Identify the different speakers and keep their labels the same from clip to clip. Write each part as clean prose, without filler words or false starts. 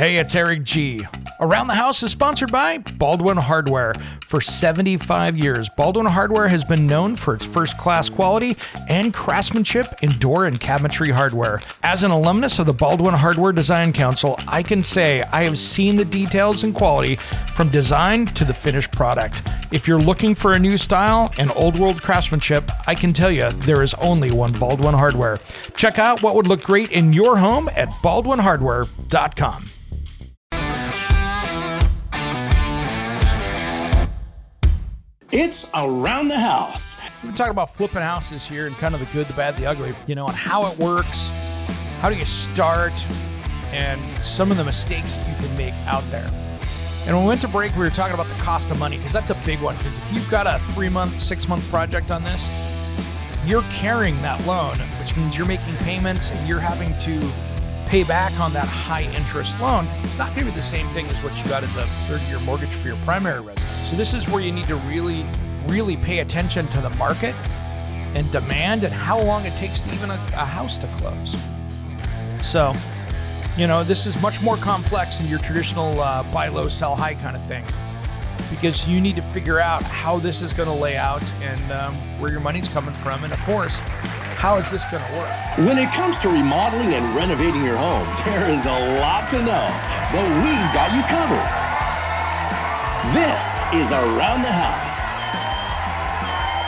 Speaker 1: Hey, it's Eric G. Around the House is sponsored by Baldwin Hardware. For 75 years, Baldwin Hardware has been known for its first-class quality and craftsmanship in door and cabinetry hardware. As an alumnus of the Baldwin Hardware Design Council, I can say I have seen the details and quality from design to the finished product. If you're looking for a new style and old-world craftsmanship, I can tell you there is only one Baldwin Hardware. Check out what would look great in your home at baldwinhardware.com.
Speaker 2: It's Around the House.
Speaker 1: We've been talking about flipping houses here and kind of the good, the bad, the ugly, and how it works, how do you start, and some of the mistakes that you can make out there. And when we went to break, we were talking about the cost of money, because that's a big one, because if you've got a 3-month, 6-month project on this, you're carrying that loan, which means you're making payments and you're having to pay back on that high interest loan, because it's not going to be the same thing as what you got as a 30-year mortgage for your primary residence. So this is where you need to really pay attention to the market and demand and how long it takes to even a house to close. So, this is much more complex than your traditional buy low, sell high kind of thing, because you need to figure out how this is going to lay out and where your money's coming from. And of course, how is this going to work?
Speaker 2: When it comes to remodeling and renovating your home, there is a lot to know, but we've got you covered. This is Around the House.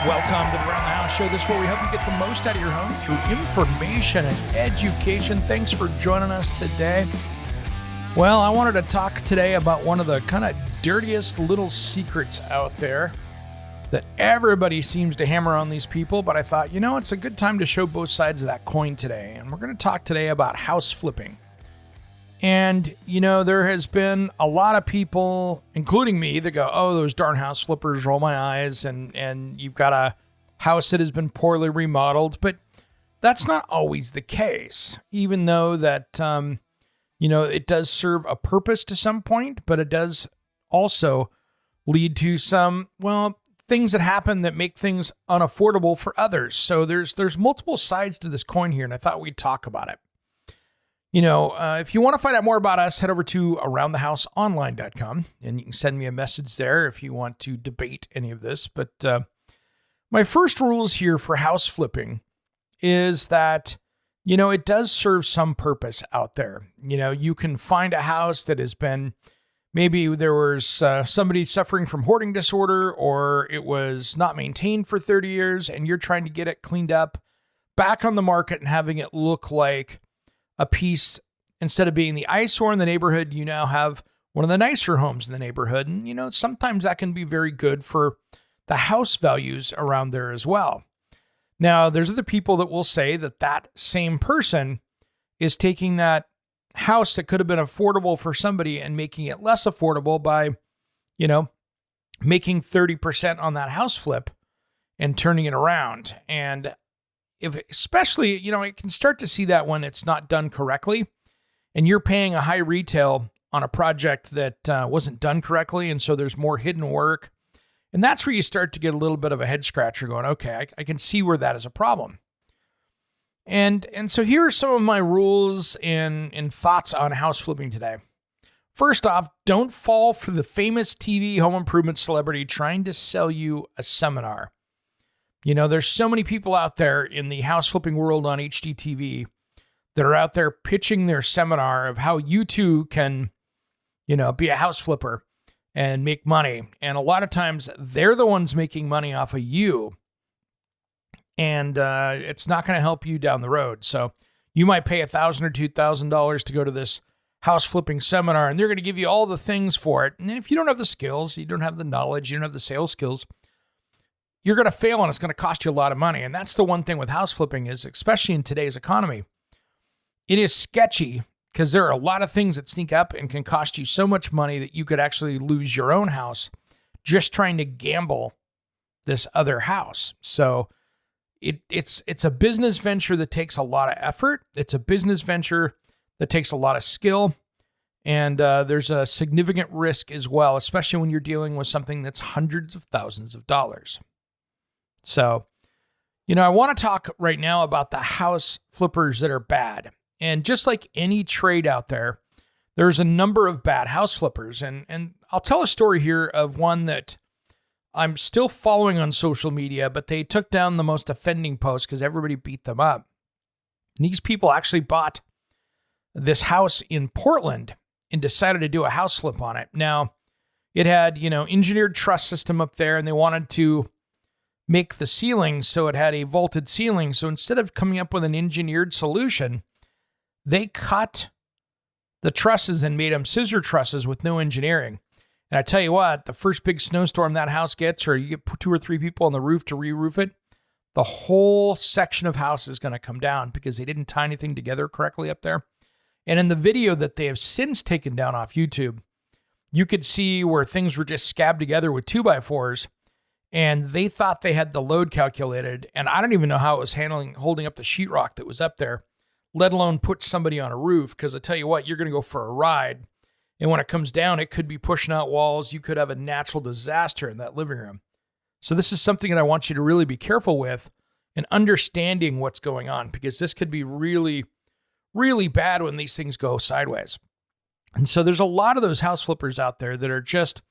Speaker 1: Welcome to the Around the House Show. This is where we help you get the most out of your home through information and education. Thanks for joining us today. Well, I wanted to talk today about one of the kind of dirtiest little secrets out there that everybody seems to hammer on these people, but I thought, it's a good time to show both sides of that coin today. And we're going to talk today about house flipping. And, there has been a lot of people, including me, that go, oh, those darn house flippers, roll my eyes, and you've got a house that has been poorly remodeled. But that's not always the case, even though that, it does serve a purpose to some point, but it does also lead to some, things that happen that make things unaffordable for others. So there's multiple sides to this coin here, and I thought we'd talk about it. If you want to find out more about us, head over to aroundthehouseonline.com, and you can send me a message there if you want to debate any of this. But my first rules here for house flipping is that, it does serve some purpose out there. You can find a house that has been, maybe there was somebody suffering from hoarding disorder, or it was not maintained for 30 years, and you're trying to get it cleaned up, back on the market, and having it look like a piece. Instead of being the eyesore in the neighborhood, you now have one of the nicer homes in the neighborhood. And, sometimes that can be very good for the house values around there as well. Now, there's other people that will say that that same person is taking that house that could have been affordable for somebody and making it less affordable by, making 30% on that house flip and turning it around. And especially, I can start to see that when it's not done correctly and you're paying a high retail on a project that wasn't done correctly. And so there's more hidden work. And that's where you start to get a little bit of a head scratcher going, okay, I can see where that is a problem. And so here are some of my rules and thoughts on house flipping today. First off, don't fall for the famous TV home improvement celebrity trying to sell you a seminar. There's so many people out there in the house flipping world on HGTV that are out there pitching their seminar of how you too can, be a house flipper and make money. And a lot of times they're the ones making money off of you. And it's not going to help you down the road. So you might pay $1,000 or $2,000 to go to this house flipping seminar, and they're going to give you all the things for it. And if you don't have the skills, you don't have the knowledge, you don't have the sales skills, you're going to fail, and it's going to cost you a lot of money. And that's the one thing with house flipping is, especially in today's economy, it is sketchy because there are a lot of things that sneak up and can cost you so much money that you could actually lose your own house just trying to gamble this other house. So it's a business venture that takes a lot of effort. It's a business venture that takes a lot of skill. And there's a significant risk as well, especially when you're dealing with something that's hundreds of thousands of dollars. So, I want to talk right now about the house flippers that are bad. And just like any trade out there, there's a number of bad house flippers. And I'll tell a story here of one that I'm still following on social media, but they took down the most offending post because everybody beat them up. And these people actually bought this house in Portland and decided to do a house flip on it. Now, it had, engineered truss system up there, and they wanted to make the ceiling so it had a vaulted ceiling. So instead of coming up with an engineered solution, they cut the trusses and made them scissor trusses with no engineering. And I tell you what, the first big snowstorm that house gets, or you get 2 or 3 people on the roof to re-roof it, the whole section of house is going to come down because they didn't tie anything together correctly up there. And in the video that they have since taken down off YouTube, you could see where things were just scabbed together with 2x4s, and they thought they had the load calculated. And I don't even know how it was holding up the sheetrock that was up there, let alone put somebody on a roof. Because I tell you what, you're going to go for a ride. And when it comes down, it could be pushing out walls. You could have a natural disaster in that living room. So this is something that I want you to really be careful with and understanding what's going on, because this could be really, really bad when these things go sideways. And so there's a lot of those house flippers out there that are just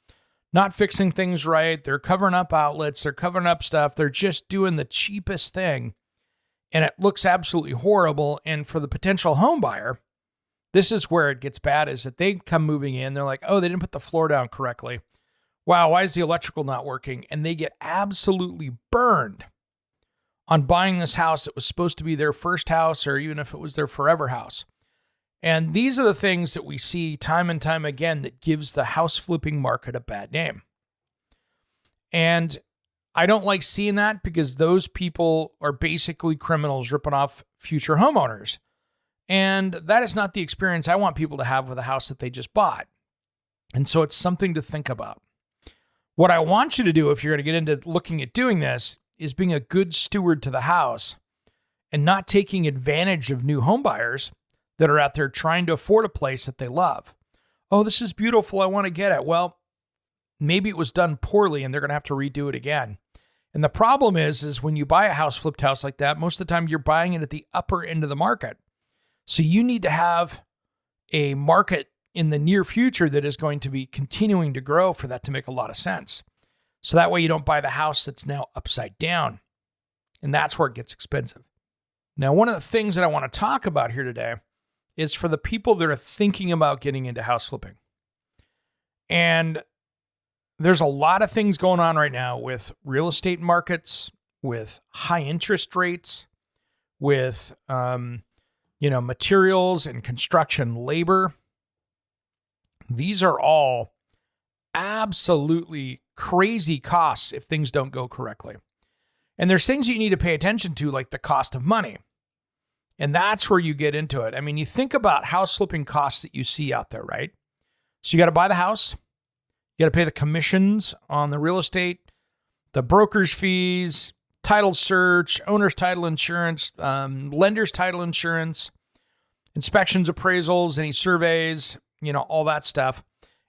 Speaker 1: not fixing things right. They're covering up outlets. They're covering up stuff. They're just doing the cheapest thing. And it looks absolutely horrible. And for the potential home buyer, this is where it gets bad, is that they come moving in. They're like, oh, they didn't put the floor down correctly. Wow, why is the electrical not working? And they get absolutely burned on buying this house. It was supposed to be their first house, or even if it was their forever house. And these are the things that we see time and time again that gives the house flipping market a bad name. And I don't like seeing that, because those people are basically criminals ripping off future homeowners. And that is not the experience I want people to have with a house that they just bought. And so it's something to think about. What I want you to do, if you're going to get into looking at doing this, is being a good steward to the house and not taking advantage of new home buyers that are out there trying to afford a place that they love. Oh, this is beautiful, I want to get it. Well, maybe it was done poorly and they're going to have to redo it again. And the problem is when you buy a house flipped house like that, most of the time you're buying it at the upper end of the market. So you need to have a market in the near future that is going to be continuing to grow for that to make a lot of sense. So that way you don't buy the house that's now upside down. And that's where it gets expensive. Now, one of the things that I want to talk about here today is for the people that are thinking about getting into house flipping. And there's a lot of things going on right now with real estate markets, with high interest rates, with materials and construction labor. These are all absolutely crazy costs if things don't go correctly. And there's things you need to pay attention to, like the cost of money. And that's where you get into it. I mean, you think about house flipping costs that you see out there, right? So you got to buy the house. You got to pay the commissions on the real estate, the broker's fees, title search, owner's title insurance, lender's title insurance, inspections, appraisals, any surveys, all that stuff.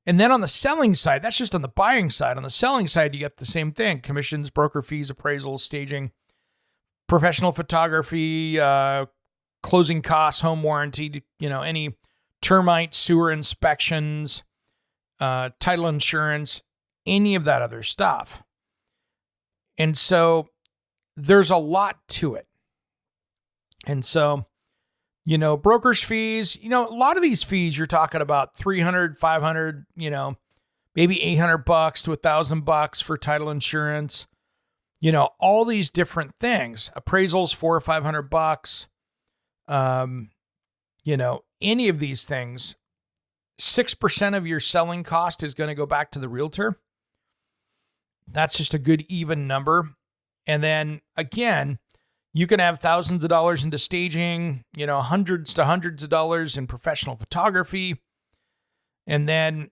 Speaker 1: And then on the selling side, that's just on the buying side. On the selling side, you get the same thing: commissions, broker fees, appraisals, staging, professional photography, closing costs, home warranty, any termite, sewer inspections, title insurance, any of that other stuff. And so there's a lot to it. And so, broker's fees, a lot of these fees, you're talking about $300, $500, maybe $800 to $1,000 for title insurance, all these different things, appraisals, $400 or $500, any of these things. 6% of your selling cost is going to go back to the realtor. That's just a good even number. And then again, you can have thousands of dollars into staging, hundreds of dollars in professional photography. And then,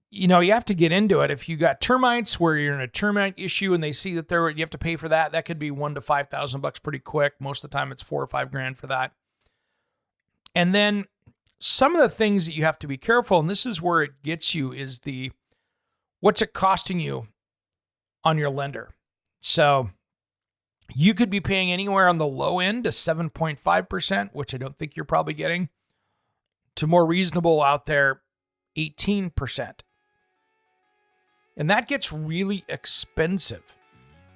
Speaker 1: you have to get into it. If you got termites where you're in a termite issue and they see that you have to pay for that, that could be $1,000 to $5,000 pretty quick. Most of the time it's $4,000 or $5,000 for that. And then some of the things that you have to be careful, and this is where it gets you, is what's it costing you on your lender? So you could be paying anywhere on the low end to 7.5%, which I don't think you're probably getting. to more reasonable out there, 18%. And that gets really expensive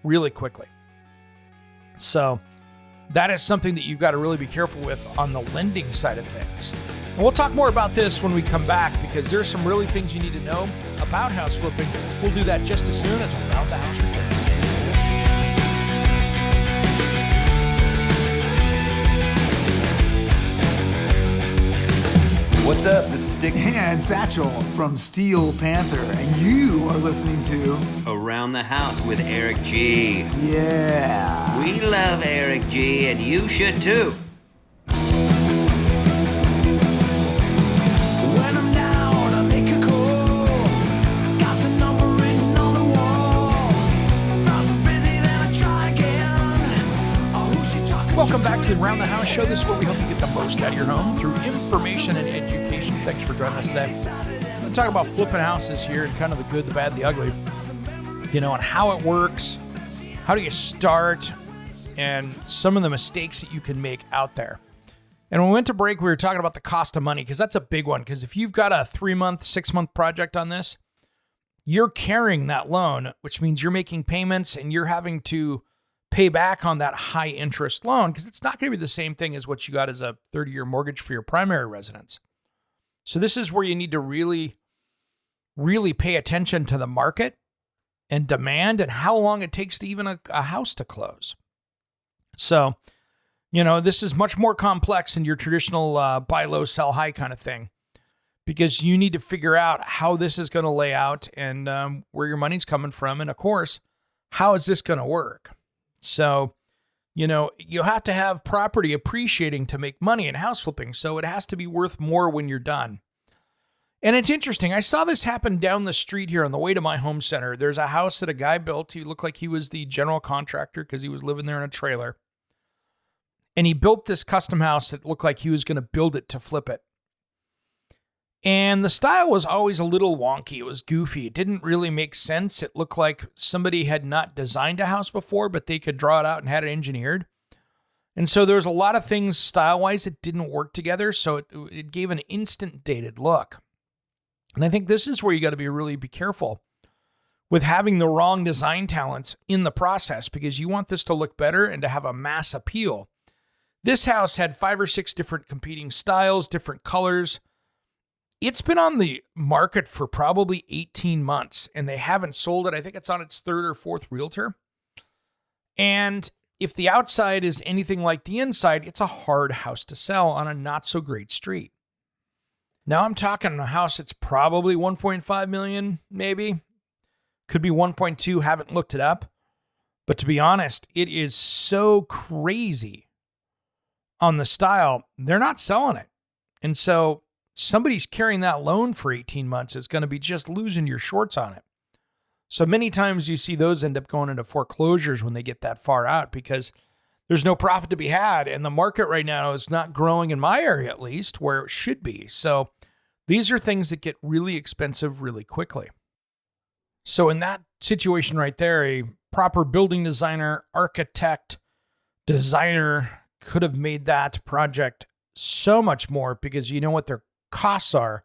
Speaker 1: really quickly. So that is something that you've got to really be careful with on the lending side of things. And we'll talk more about this when we come back, because there's some really things you need to know about house flipping. We'll do that just as soon as Around the House returns.
Speaker 3: What's up? This is Stick
Speaker 4: and Satchel from Steel Panther, and you are listening to
Speaker 3: Around the House with Eric G.
Speaker 4: Yeah.
Speaker 3: We love Eric G, and you should too.
Speaker 4: When I'm down, I make a call. Got the number written on the wall. Frost is busy, then I try again. Oh, who's she talking
Speaker 1: Welcome back to the Around the House Show. This is where we help you get the most out of your home through information and education. Thanks for joining us today. I'm going to talk about flipping houses here and kind of the good, the bad, the ugly, and how it works, how do you start, and some of the mistakes that you can make out there. And when we went to break, we were talking about the cost of money, because that's a big one. Because if you've got a 3-month, 6-month project on this, you're carrying that loan, which means you're making payments and you're having to pay back on that high interest loan, because it's not going to be the same thing as what you got as a 30-year mortgage for your primary residence. So this is where you need to really, really pay attention to the market and demand and how long it takes to even a house to close. So, this is much more complex than your traditional buy low, sell high kind of thing, because you need to figure out how this is going to lay out and where your money's coming from. And of course, how is this going to work? So, you have to have property appreciating to make money in house flipping. So it has to be worth more when you're done. And it's interesting. I saw this happen down the street here on the way to my home center. There's a house that a guy built. He looked like he was the general contractor because he was living there in a trailer. And he built this custom house that looked like he was going to build it to flip it. And the style was always a little wonky. It was goofy. It didn't really make sense. It looked like somebody had not designed a house before, but they could draw it out and had it engineered. And so there was a lot of things style-wise that didn't work together. So it gave an instant dated look. And I think this is where you got to really be careful with having the wrong design talents in the process, because you want this to look better and to have a mass appeal. This house had 5 or 6 different competing styles, different colors. It's been on the market for probably 18 months, and they haven't sold it. I think it's on its 3rd or 4th realtor. And if the outside is anything like the inside, it's a hard house to sell on a not so great street. Now I'm talking a house that's probably 1.5 million, maybe. Could be 1.2, haven't looked it up. But to be honest, it is so crazy on the style, they're not selling it. And so somebody's carrying that loan for 18 months is going to be just losing your shorts on it. So many times you see those end up going into foreclosures when they get that far out, because there's no profit to be had. And the market right now is not growing, in my area at least, where it should be. So these are things that get really expensive really quickly. So in that situation right there, a proper building designer, architect, designer could have made that project so much more, because you know what their costs are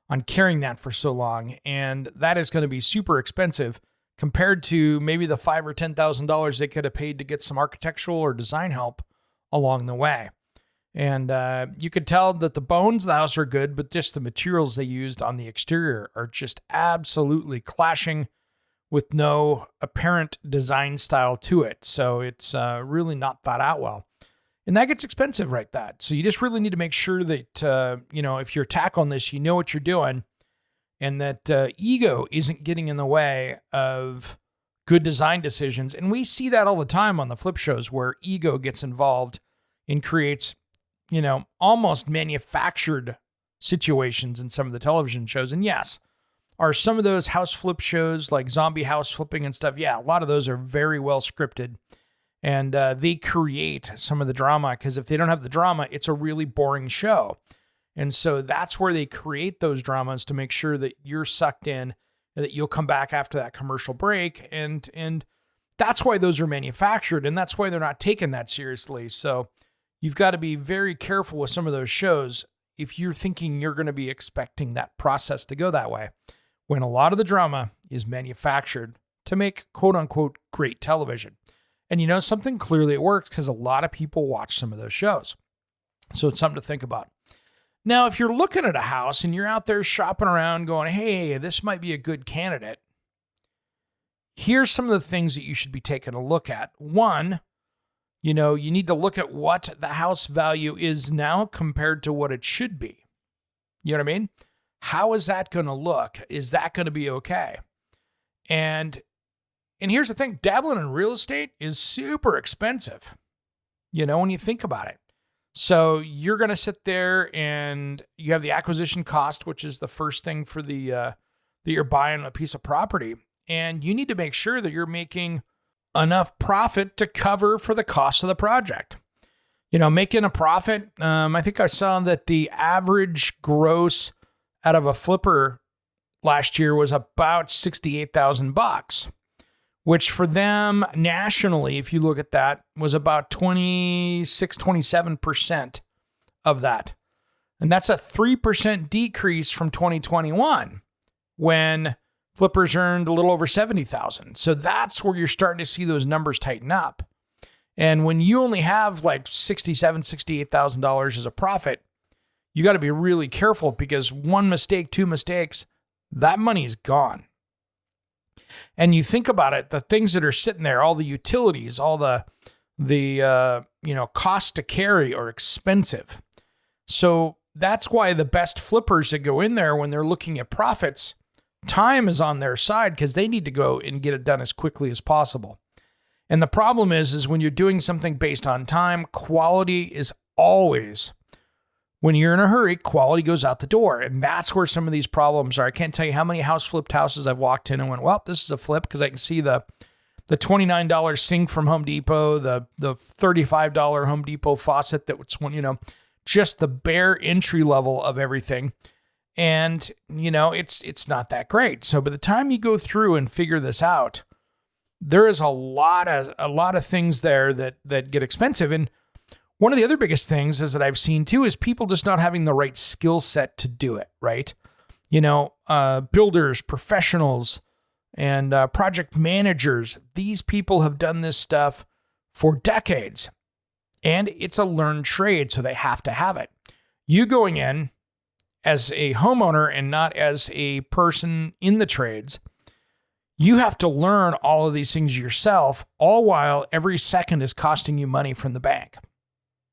Speaker 1: on carrying that for so long. And that is going to be super expensive compared to maybe the $5,000 or $10,000 they could have paid to get some architectural or design help along the way. And you could tell that the bones of the house are good, but just the materials they used on the exterior are just absolutely clashing with no apparent design style to it. So it's really not thought out well. And that gets expensive right that. So you just really need to make sure that, if you're tackling this, you know what you're doing, and that ego isn't getting in the way of good design decisions. And we see that all the time on the flip shows, where ego gets involved and creates, almost manufactured situations in some of the television shows. And yes, are some of those house flip shows like zombie house flipping and stuff? Yeah, a lot of those are very well scripted. And they create some of the drama, because if they don't have the drama, it's a really boring show. And so that's where they create those dramas to make sure that you're sucked in and that you'll come back after that commercial break. And that's why those are manufactured, and that's why they're not taken that seriously. So you've got to be very careful with some of those shows. if you're thinking you're going to be expecting that process to go that way, when a lot of the drama is manufactured to make quote unquote great television. And you know something? Clearly it works because a lot of people watch some of those shows. So it's something to think about. Now, if you're looking at a house and you're out there shopping around going, hey, this might be a good candidate, here's some of the things that you should be taking a look at. One, you need to look at what the house value is now compared to what it should be. You know what I mean? How is that going to look? Is that going to be okay? And here's the thing, dabbling in real estate is super expensive, when you think about it. So you're going to sit there and you have the acquisition cost, which is the first thing for that you're buying a piece of property. And you need to make sure that you're making enough profit to cover for the cost of the project. Making a profit. I think I saw that the average gross out of a flipper last year was about $68,000, which for them nationally, if you look at that, was about 27% of that. And that's a 3% decrease from 2021 when flippers earned a little over 70,000. So that's where you're starting to see those numbers tighten up. And when you only have like $67,000, $68,000 as a profit, you got to be really careful because one mistake, two mistakes, that money is gone. And you think about it, the things that are sitting there, all the utilities, all the cost to carry are expensive. So that's why the best flippers that go in there when they're looking at profits, time is on their side because they need to go and get it done as quickly as possible. And the problem is when you're doing something based on time, quality is always, when you're in a hurry, quality goes out the door. And that's where some of these problems are. I can't tell you how many flipped houses I've walked in and went, well, this is a flip because I can see the $29 sink from Home Depot, the $35 Home Depot faucet that was just the bare entry level of everything. And, it's not that great. So by the time you go through and figure this out, there is a lot of things there that get expensive. And one of the other biggest things is that I've seen too is people just not having the right skill set to do it, right? Builders, professionals, and project managers, these people have done this stuff for decades. And it's a learned trade, so they have to have it. You going in as a homeowner and not as a person in the trades, you have to learn all of these things yourself, all while every second is costing you money from the bank.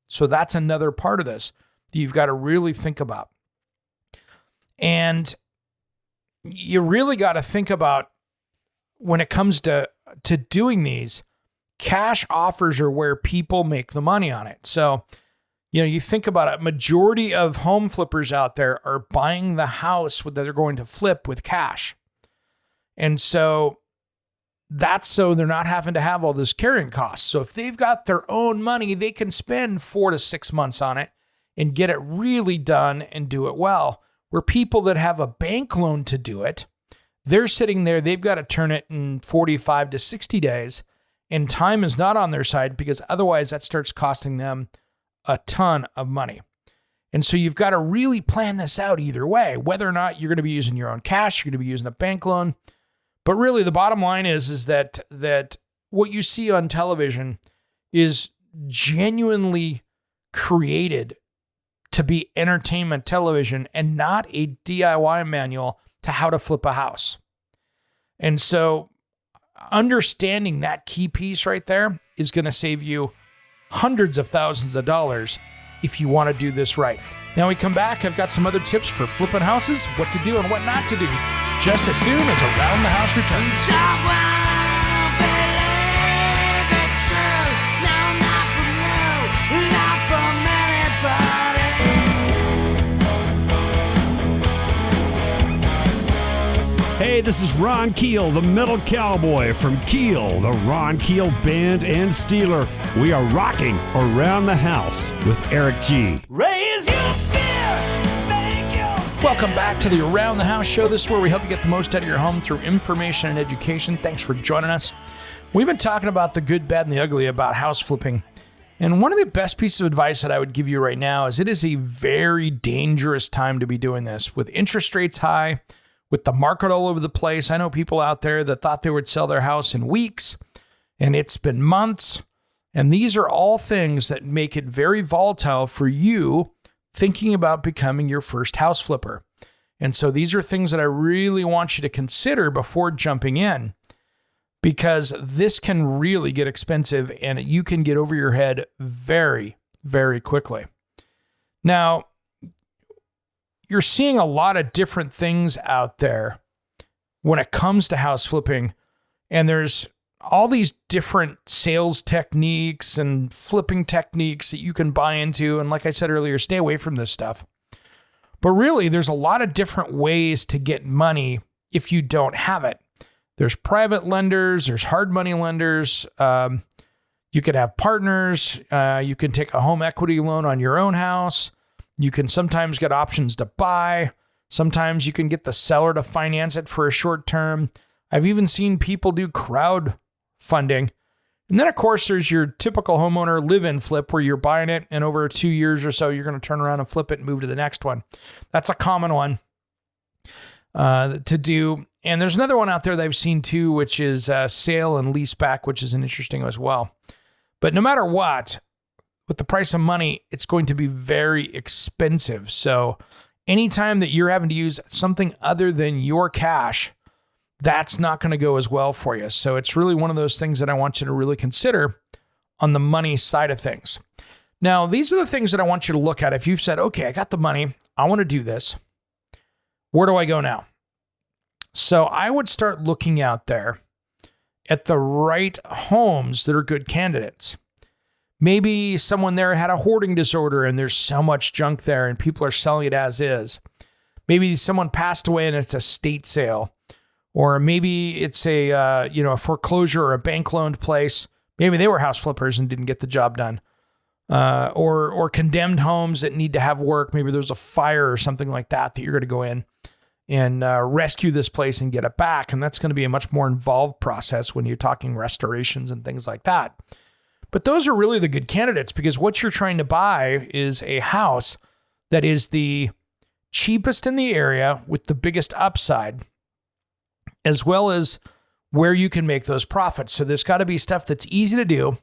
Speaker 1: So that's another part of this that you've got to really think about. And you really got to think about when it comes to doing these, cash offers are where people make the money on it. So, you think about it, majority of home flippers out there are buying the house that they're going to flip with cash. And so that's so they're not having to have all this carrying costs. So if they've got their own money, they can spend 4 to 6 months on it and get it really done and do it well. Where people that have a bank loan to do it, they're sitting there, they've got to turn it in 45 to 60 days, and time is not on their side because otherwise that starts costing them a ton of money. And so you've got to really plan this out either way, whether or not you're going to be using your own cash, you're going to be using a bank loan. But really the bottom line is that what you see on television is genuinely created to be entertainment television and not a DIY manual to how to flip a house. And so understanding that key piece right there is going to save you hundreds of thousands of dollars if you want to do this right. Now we come back, I've got some other tips for flipping houses, what to do and what not to do, just as soon as Around the House returns.
Speaker 5: Hey, this is Ron Keel, the Metal Cowboy from Keel, the Ron Keel Band and Steeler. We are rocking Around the House with Eric G.
Speaker 4: Raise your fist, make your stand.
Speaker 1: Welcome back to the Around the House Show. This is where we help you get the most out of your home through information and education. Thanks for joining us. We've been talking about the good, bad, and the ugly about house flipping. And one of the best pieces of advice that I would give you right now is it is a very dangerous time to be doing this with interest rates high, with the market all over the place. I know people out there that thought they would sell their house in weeks, and it's been months. And these are all things that make it very volatile for you thinking about becoming your first house flipper. And so these are things that I really want you to consider before jumping in, because this can really get expensive and you can get over your head very, very quickly. Now, you're seeing a lot of different things out there when it comes to house flipping, and there's all these different sales techniques and flipping techniques that you can buy into. And like I said earlier, stay away from this stuff. But really, there's a lot of different ways to get money if you don't have it. There's private lenders, there's hard money lenders. You could have partners. You can take a home equity loan on your own house. You can sometimes get options to buy. Sometimes you can get the seller to finance it for a short term. I've even seen people do crowd funding. And then, of course, there's your typical homeowner live-in flip where you're buying it and over 2 years or so, you're going to turn around and flip it and move to the next one. That's a common one to do. And there's another one out there that I've seen too, which is sale and lease back, which is an interesting as well. But no matter what, with the price of money, it's going to be very expensive. So anytime that you're having to use something other than your cash, that's not going to go as well for you. So it's really one of those things that I want you to really consider on the money side of things. Now, these are the things that I want you to look at. If you've said, okay, I got the money, I want to do this, where do I go now? So I would start looking out there at the right homes that are good candidates. Maybe someone there had a hoarding disorder and there's so much junk there and people are selling it as is. Maybe someone passed away and it's a estate sale. Or maybe it's a foreclosure or a bank loaned place. Maybe they were house flippers and didn't get the job done. Or condemned homes that need to have work. Maybe there's a fire or something like that you're going to go in and rescue this place and get it back. And that's going to be a much more involved process when you're talking restorations and things like that. But those are really the good candidates, because what you're trying to buy is a house that is the cheapest in the area with the biggest upside, as well as where you can make those profits. So there's got to be stuff that's easy to do,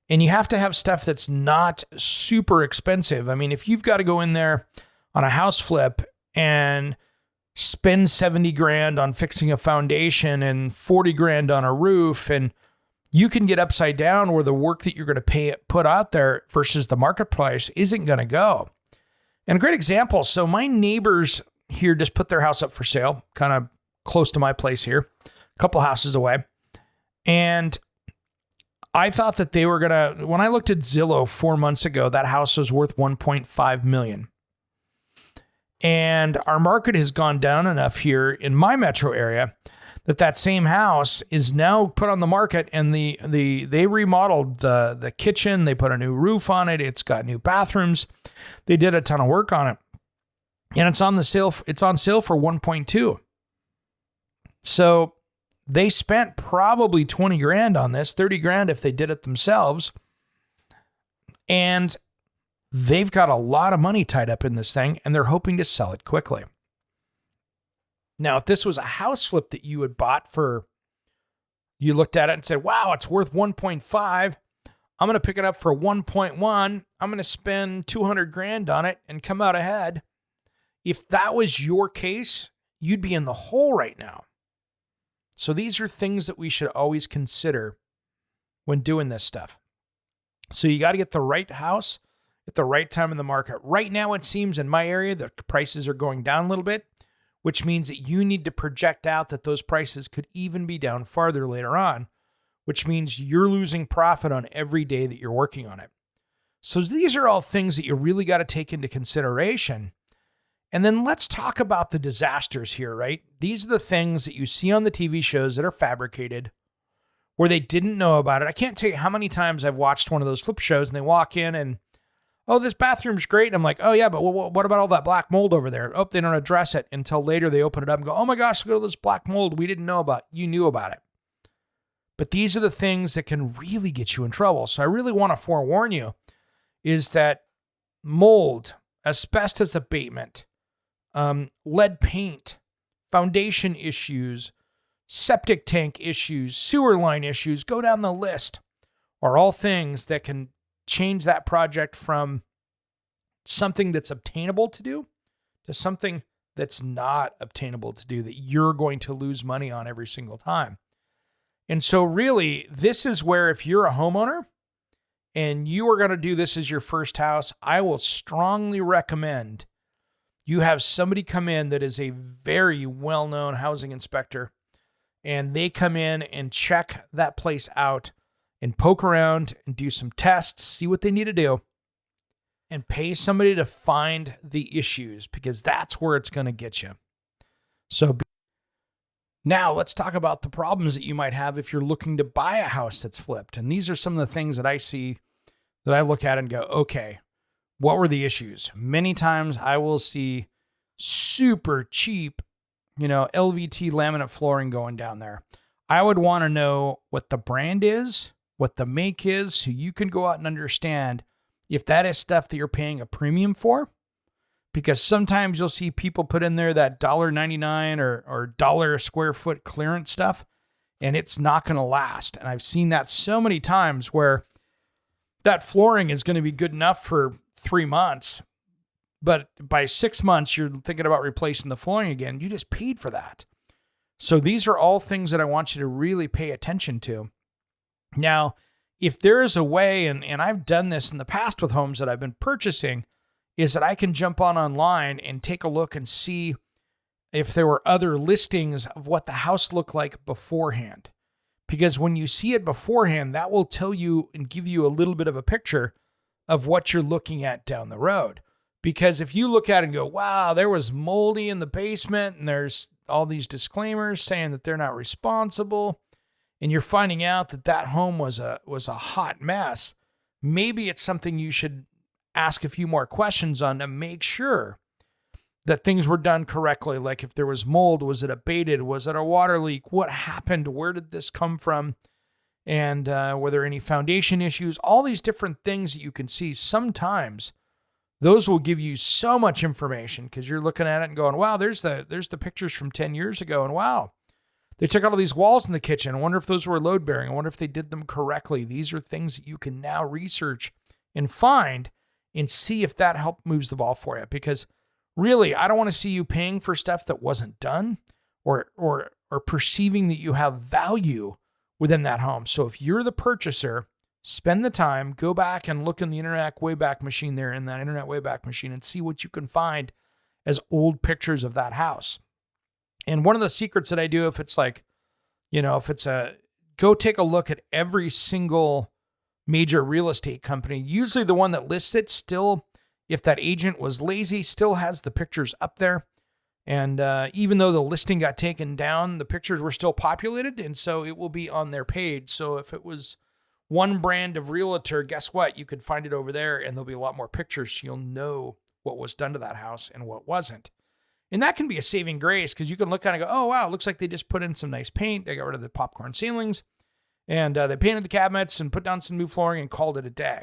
Speaker 1: and you have to have stuff that's not super expensive. I mean, if you've got to go in there on a house flip and spend 70 grand on fixing a foundation and 40 grand on a roof, and you can get upside down where the work that you're going to put out there versus the market price isn't going to go. And a great example. So my neighbors here just put their house up for sale, kind of close to my place here, a couple houses away. And I thought that they were going to, when I looked at Zillow 4 months ago, that house was worth $1.5 million. And our market has gone down enough here in my metro area that same house is now put on the market, and they remodeled the kitchen. They put a new roof on it. It's got new bathrooms. They did a ton of work on it, and it's on sale. It's on sale for 1.2. So they spent probably 20 grand on this, 30 grand if they did it themselves. And they've got a lot of money tied up in this thing, and they're hoping to sell it quickly. Now, if this was a house flip that you had bought you looked at it and said, wow, it's worth 1.5. I'm going to pick it up for 1.1. I'm going to spend 200 grand on it and come out ahead. If that was your case, you'd be in the hole right now. So these are things that we should always consider when doing this stuff. So you got to get the right house at the right time in the market. Right now, it seems in my area, the prices are going down a little bit, which means that you need to project out that those prices could even be down farther later on, which means you're losing profit on every day that you're working on it. So these are all things that you really got to take into consideration. And then let's talk about the disasters here, right? These are the things that you see on the TV shows that are fabricated, where they didn't know about it. I can't tell you how many times I've watched one of those flip shows and they walk in and, oh, this bathroom's great. And I'm like, oh yeah, but what about all that black mold over there? Oh, they don't address it until later they open it up and go, oh my gosh, look at all this black mold we didn't know about. You knew about it. But these are the things that can really get you in trouble. So I really want to forewarn you is that mold, asbestos abatement, lead paint, foundation issues, septic tank issues, sewer line issues, go down the list, are all things that can change that project from something that's obtainable to do to something that's not obtainable to do that you're going to lose money on every single time. And so really, this is where if you're a homeowner and you are going to do this as your first house, I will strongly recommend you have somebody come in that is a very well-known housing inspector, and they come in and check that place out and poke around and do some tests, see what they need to do, and pay somebody to find the issues, because that's where it's going to get you. So now let's talk about the problems that you might have if you're looking to buy a house that's flipped. And these are some of the things that I see that I look at and go, okay, what were the issues? Many times I will see super cheap, LVT laminate flooring going down there. I would want to know what the brand is, what the make is, so you can go out and understand if that is stuff that you're paying a premium for. Because sometimes you'll see people put in there that $1.99 or $1 a square foot clearance stuff, and it's not going to last. And I've seen that so many times where that flooring is going to be good enough for 3 months, but by 6 months, you're thinking about replacing the flooring again. You just paid for that. So these are all things that I want you to really pay attention to. Now, if there is a way, and I've done this in the past with homes that I've been purchasing, is that I can jump online and take a look and see if there were other listings of what the house looked like beforehand. Because when you see it beforehand, that will tell you and give you a little bit of a picture of what you're looking at down the road. Because if you look at it and go, wow, there was moldy in the basement, and there's all these disclaimers saying that they're not responsible, and you're finding out that that home was a hot mess, maybe it's something you should ask a few more questions on to make sure that things were done correctly. Like if there was mold, was it abated? Was it a water leak? What happened? Where did this come from? And were there any foundation issues? All these different things that you can see. Sometimes those will give you so much information because you're looking at it and going, wow, there's the pictures from 10 years ago. And wow, they took out all these walls in the kitchen. I wonder if those were load bearing. I wonder if they did them correctly. These are things that you can now research and find and see if that help moves the ball for you. Because really, I don't want to see you paying for stuff that wasn't done or perceiving that you have value within that home. So if you're the purchaser, spend the time, go back and look in the Internet Wayback Machine there in that Internet Wayback Machine and see what you can find as old pictures of that house. And one of the secrets that I do, if it's like, go take a look at every single major real estate company. Usually the one that lists it still, if that agent was lazy, still has the pictures up there. And even though the listing got taken down, the pictures were still populated. And so it will be on their page. So if it was one brand of realtor, guess what? You could find it over there and there'll be a lot more pictures. So you'll know what was done to that house and what wasn't. And that can be a saving grace because you can look at it and go, oh, wow, it looks like they just put in some nice paint. They got rid of the popcorn ceilings and they painted the cabinets and put down some new flooring and called it a day.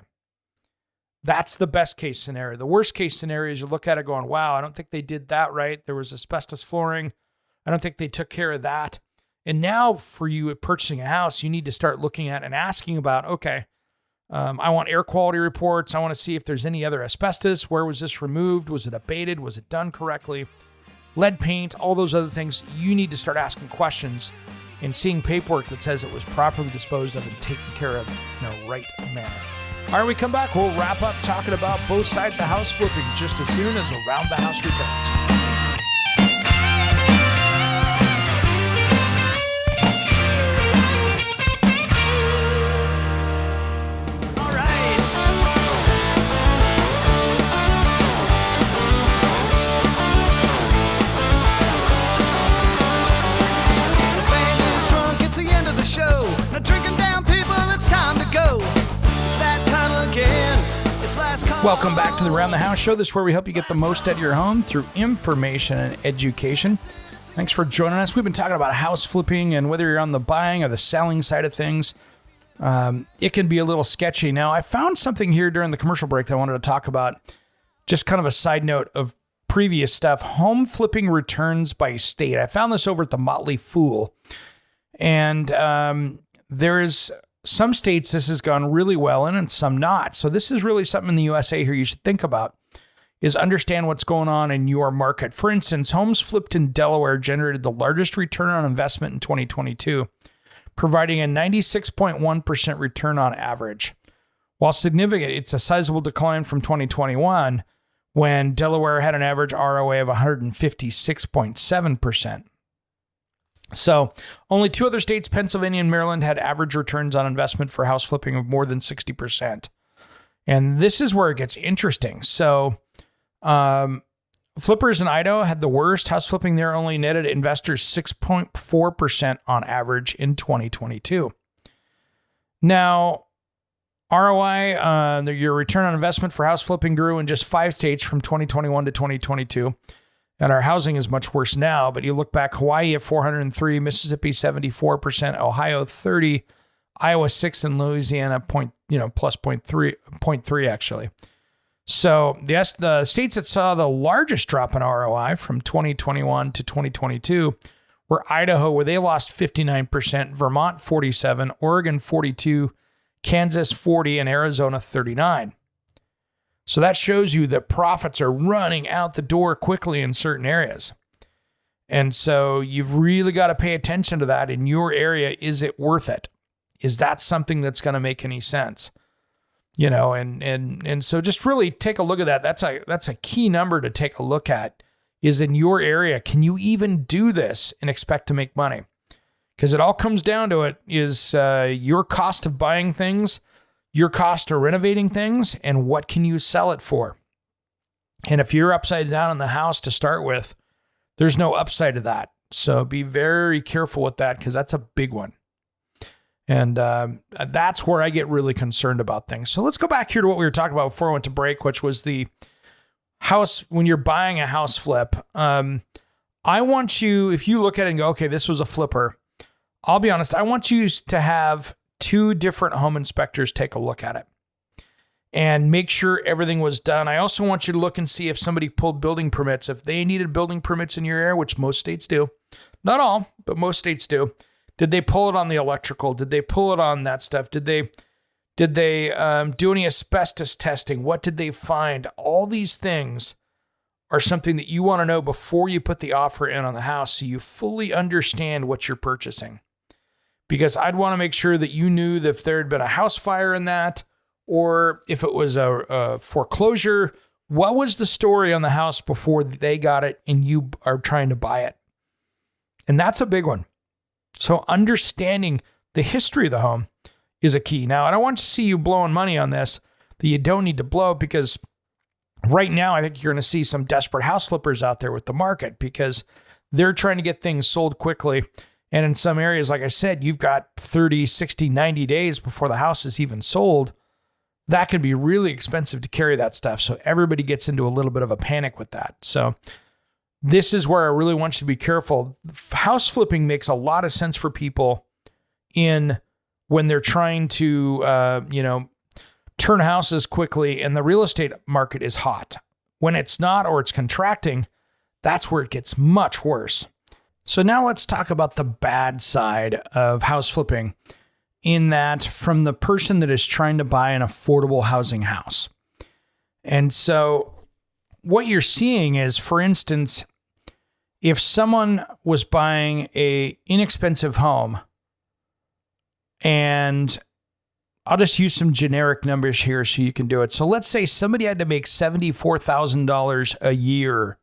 Speaker 1: That's the best case scenario. The worst case scenario is you look at it going, wow, I don't think they did that right. There was asbestos flooring. I don't think they took care of that. And now for you purchasing a house, you need to start looking at and asking about, okay, I want air quality reports. I want to see if there's any other asbestos. Where was this removed? Was it abated? Was it done correctly? Lead paint, all those other things. You need to start asking questions and seeing paperwork that says it was properly disposed of and taken care of in a right manner. All right, we come back. We'll wrap up talking about both sides of house flipping just as soon as Around the House returns.
Speaker 4: All right. The band is drunk, it's the end of the show. Now drinking down, people, it's time to go. It's that time again. It's last call.
Speaker 1: Welcome back to the Around the House Show. This is where we help you get the most out of your home through information and education. Thanks for joining us. We've been talking about house flipping, and whether you're on the buying or the selling side of things, it can be a little sketchy. Now, I found something here during the commercial break that I wanted to talk about. Just kind of a side note of previous stuff. Home flipping returns by state. I found this over at the Motley Fool. And there's some states this has gone really well in and some not. So this is really something in the USA here you should think about, is understand what's going on in your market. For instance, homes flipped in Delaware generated the largest return on investment in 2022, providing a 96.1% return on average. While significant, it's a sizable decline from 2021, when Delaware had an average ROA of 156.7%. So only two other states, Pennsylvania and Maryland, had average returns on investment for house flipping of more than 60%. And this is where it gets interesting. So flippers in Idaho had the worst house flipping there, only netted investors 6.4% on average in 2022. Now, ROI, your return on investment for house flipping grew in just 5 states from 2021 to 2022. And our housing is much worse now, but you look back, Hawaii at 403, Mississippi 74%, Ohio 30, Iowa 6, and Louisiana plus 0.3 actually. So yes, the states that saw the largest drop in ROI from 2021 to 2022 were Idaho, where they lost 59%, Vermont 47, Oregon 42, Kansas 40, and Arizona 39. So that shows you that profits are running out the door quickly in certain areas. And so you've really got to pay attention to that in your area. Is it worth it? Is that something that's going to make any sense? And so just really take a look at that. That's a key number to take a look at, is in your area. Can you even do this and expect to make money? Because it all comes down to it is your cost of buying things, your cost of renovating things, and what can you sell it for? And if you're upside down on the house to start with, there's no upside to that. So be very careful with that, because that's a big one. And that's where I get really concerned about things. So let's go back here to what we were talking about before I went to break, which was the house. When you're buying a house flip, I want you, if you look at it and go, okay, this was a flipper, I'll be honest, I want you to have 2 different home inspectors take a look at it and make sure everything was done. I also want you to look and see if somebody pulled building permits. If they needed building permits in your area, which most states do, not all, but most states do. Did they pull it on the electrical? Did they pull it on that stuff? Did they do any asbestos testing? What did they find? All these things are something that you want to know before you put the offer in on the house, so you fully understand what you're purchasing. Because I'd want to make sure that you knew that if there had been a house fire in that, or if it was a foreclosure, what was the story on the house before they got it and you are trying to buy it? And that's a big one. So understanding the history of the home is a key. Now, I don't want to see you blowing money on this that you don't need to blow, because right now I think you're going to see some desperate house flippers out there with the market, because they're trying to get things sold quickly. And in some areas, like I said, you've got 30, 60, 90 days before the house is even sold. That can be really expensive to carry that stuff. So everybody gets into a little bit of a panic with that. So this is where I really want you to be careful. House flipping makes a lot of sense for people when they're trying to, turn houses quickly and the real estate market is hot. When it's not, or it's contracting, that's where it gets much worse. So now let's talk about the bad side of house flipping, in that from the person that is trying to buy an affordable housing house. And so what you're seeing is, for instance, if someone was buying a inexpensive home, and I'll just use some generic numbers here so you can do it. So let's say somebody had to make $74,000 a year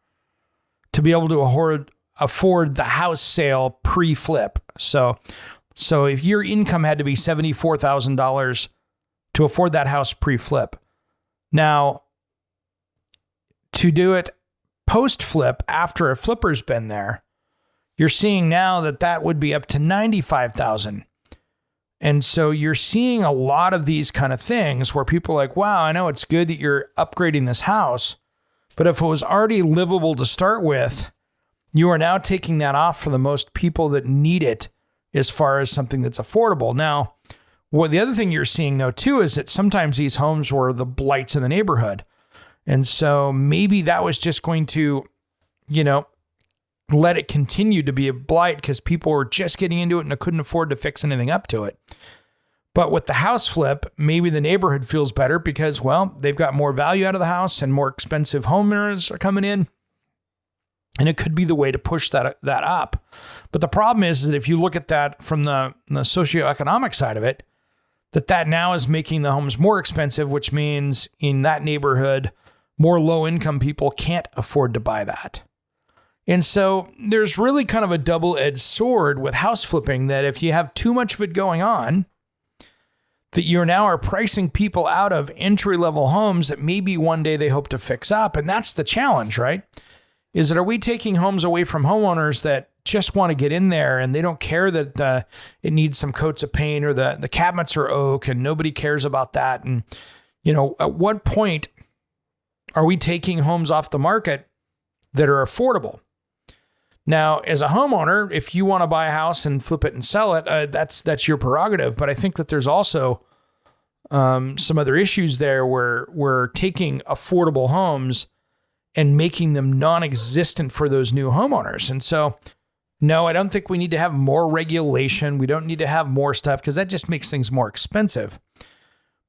Speaker 1: to be able to afford the house sale pre-flip. So if your income had to be $74,000 to afford that house pre-flip. Now, to do it post-flip, after a flipper's been there, you're seeing now that would be up to $95,000. And so you're seeing a lot of these kind of things where people are like, wow, I know it's good that you're upgrading this house, but if it was already livable to start with, you are now taking that off for the most people that need it as far as something that's affordable. Now, the other thing you're seeing, though, too, is that sometimes these homes were the blights in the neighborhood. And so maybe that was just going to, let it continue to be a blight because people were just getting into it and couldn't afford to fix anything up to it. But with the house flip, maybe the neighborhood feels better because, well, they've got more value out of the house and more expensive homeowners are coming in. And it could be the way to push that up. But the problem is that if you look at that from the socioeconomic side of it, that now is making the homes more expensive, which means in that neighborhood, more low-income people can't afford to buy that. And so there's really kind of a double-edged sword with house flipping that if you have too much of it going on, that you now are pricing people out of entry-level homes that maybe one day they hope to fix up. And that's the challenge, right? Is that are we taking homes away from homeowners that just want to get in there and they don't care that it needs some coats of paint or the cabinets are oak and nobody cares about that? And, at what point are we taking homes off the market that are affordable? Now, as a homeowner, if you want to buy a house and flip it and sell it, that's your prerogative. But I think that there's also some other issues there where we're taking affordable homes and making them non-existent for those new homeowners. And so, no, I don't think we need to have more regulation. We don't need to have more stuff because that just makes things more expensive.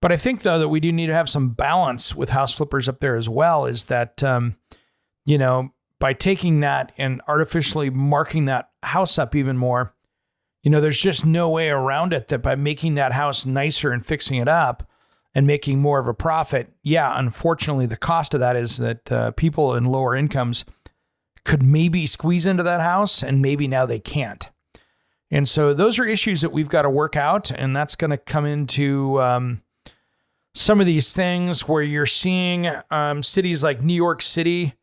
Speaker 1: But I think, though, that we do need to have some balance with house flippers up there as well, is that, by taking that and artificially marking that house up even more, there's just no way around it that by making that house nicer and fixing it up and making more of a profit, unfortunately, the cost of that is that people in lower incomes could maybe squeeze into that house and maybe now they can't. And so those are issues that we've got to work out. And that's going to come into some of these things where you're seeing cities like New York City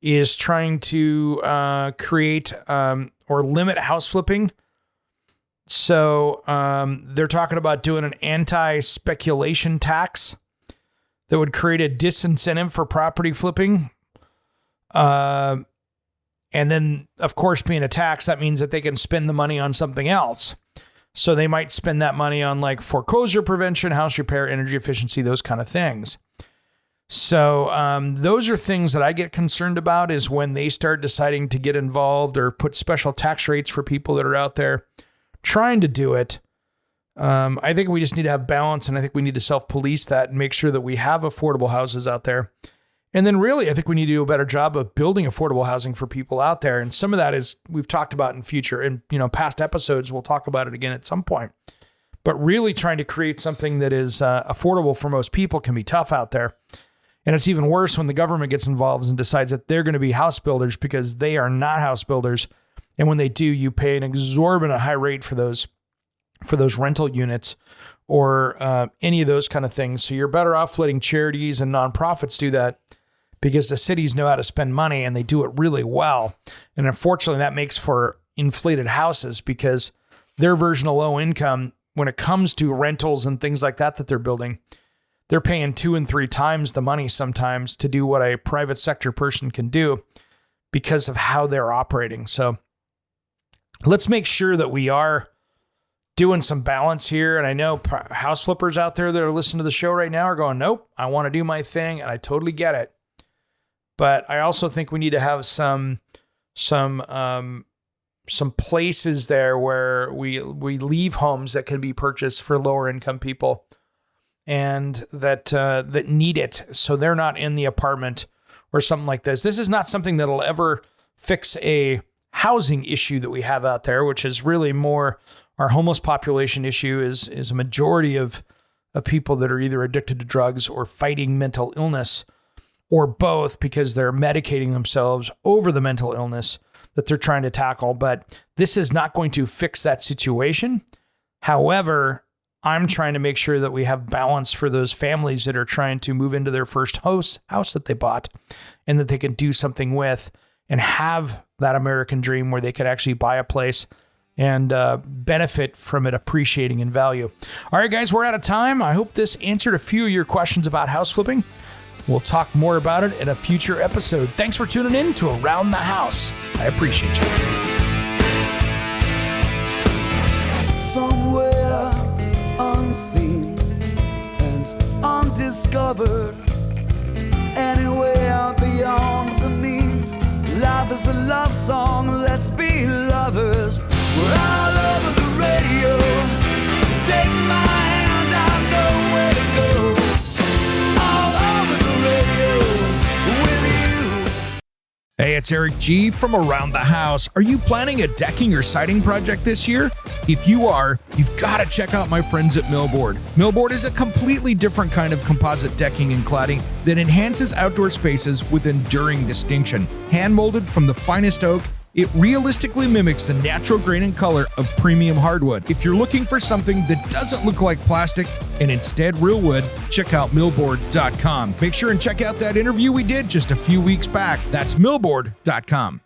Speaker 1: is trying to create or limit house flipping. So they're talking about doing an anti-speculation tax that would create a disincentive for property flipping. And then, of course, being a tax, that means that they can spend the money on something else. So they might spend that money on like foreclosure prevention, house repair, energy efficiency, those kind of things. So those are things that I get concerned about is when they start deciding to get involved or put special tax rates for people that are out there trying to do it. I think we just need to have balance, and I think we need to self-police that and make sure that we have affordable houses out there. And then really, I think we need to do a better job of building affordable housing for people out there. And some of that is we've talked about in future and past episodes. We'll talk about it again at some point. But really trying to create something that is affordable for most people can be tough out there. And it's even worse when the government gets involved and decides that they're going to be house builders because they are not house builders. And when they do, you pay an exorbitant high rate for those rental units or any of those kind of things. So you're better off letting charities and nonprofits do that because the cities know how to spend money and they do it really well. And unfortunately, that makes for inflated houses because their version of low income, when it comes to rentals and things like that they're building, they're paying 2 and 3 times the money sometimes to do what a private sector person can do because of how they're operating. So let's make sure that we are doing some balance here. And I know house flippers out there that are listening to the show right now are going, nope, I want to do my thing. And I totally get it. But I also think we need to have some places there where we leave homes that can be purchased for lower income people and that need it. So they're not in the apartment or something like this. This is not something that'll ever fix a housing issue that we have out there, which is really more our homeless population issue is a majority of people that are either addicted to drugs or fighting mental illness or both because they're medicating themselves over the mental illness that they're trying to tackle. But this is not going to fix that situation. However, I'm trying to make sure that we have balance for those families that are trying to move into their first house that they bought and that they can do something with and have that American dream where they could actually buy a place and benefit from it appreciating in value. All right, guys, we're out of time. I hope this answered a few of your questions about house flipping. We'll talk more about it in a future episode. Thanks for tuning in to Around the House. I appreciate you.
Speaker 4: Somewhere unseen and undiscovered, anywhere beyond the mean. Life is a love song, let's be lovers. We're all over the radio. Take my hand, I know where to go. All over the radio with you.
Speaker 1: Hey, it's Eric G. from Around the House. Are you planning a decking or siding project this year? If you are, you've got to check out my friends at Millboard. Millboard is a completely different kind of composite decking and cladding that enhances outdoor spaces with enduring distinction. Hand-molded from the finest oak, it realistically mimics the natural grain and color of premium hardwood. If you're looking for something that doesn't look like plastic and instead real wood, check out millboard.com. Make sure and check out that interview we did just a few weeks back. That's millboard.com.